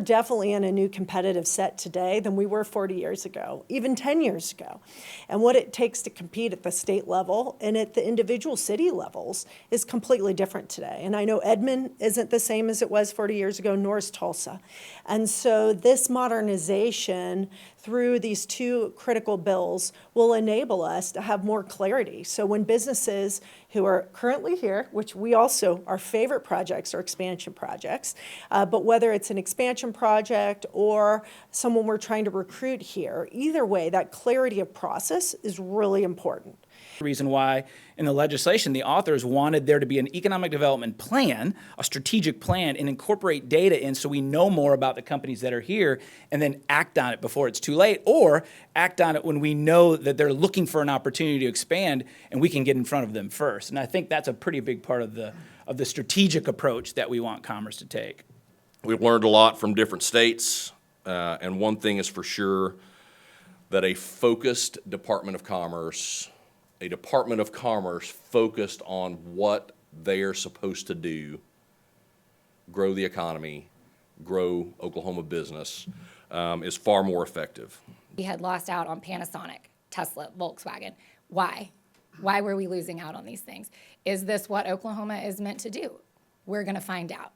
definitely in a new competitive set today than we were 40 years ago, even 10 years ago. And what it takes to compete at the state level and at the individual city levels is completely different today. And I know Edmond isn't the same as it was 40 years ago, nor is Tulsa. And so this modernization through these two critical bills will enable us to have more clarity. So when businesses who are currently here, which we also, our favorite projects are expansion projects, but whether it's an expansion project or someone we're trying to recruit here, either way, that clarity of process is really important. The reason why in the legislation the authors wanted there to be an economic development plan, a strategic plan, and incorporate data in so we know more about the companies that are here and then act on it before it's too late, or act on it when we know that they're looking for an opportunity to expand and we can get in front of them first. And I think that's a pretty big part of the strategic approach that we want Commerce to take. We've learned a lot from different states, and one thing is for sure, that a focused Department of Commerce focused on what they are supposed to do, grow the economy, grow Oklahoma business, is far more effective. We had lost out on Panasonic, Tesla, Volkswagen. Why? Why were we losing out on these things? Is this what Oklahoma is meant to do? We're going to find out.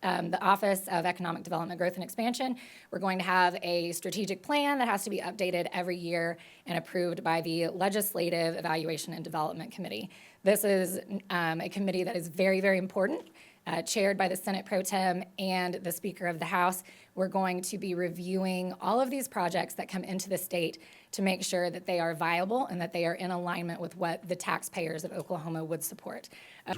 The Office of Economic Development, Growth, and Expansion, we're going to have a strategic plan that has to be updated every year and approved by the Legislative Evaluation and Development Committee. This is a committee that is very, very important, chaired by the Senate Pro Tem and the Speaker of the House. We're going to be reviewing all of these projects that come into the state to make sure that they are viable and that they are in alignment with what the taxpayers of Oklahoma would support.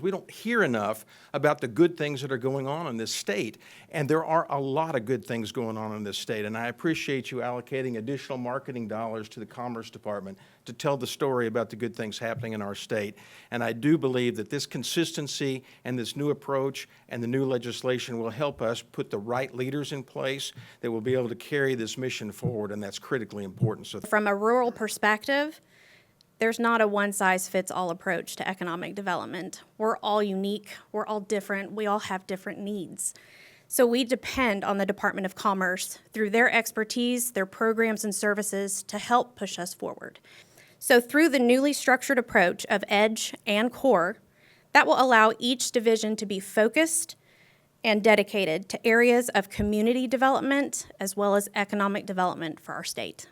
We don't hear enough about the good things that are going on in this state, and there are a lot of good things going on in this state, and I appreciate you allocating additional marketing dollars to the Commerce Department to tell the story about the good things happening in our state. And I do believe that this consistency and this new approach and the new legislation will help us put the right leaders in place that will be able to carry this mission forward, and that's critically important. So from a rural perspective, there's not a one-size-fits-all approach to economic development. We're all unique, we're all different, we all have different needs. So we depend on the Department of Commerce through their expertise, their programs and services to help push us forward. So through the newly structured approach of EDGE and CORE, that will allow each division to be focused and dedicated to areas of community development as well as economic development for our state.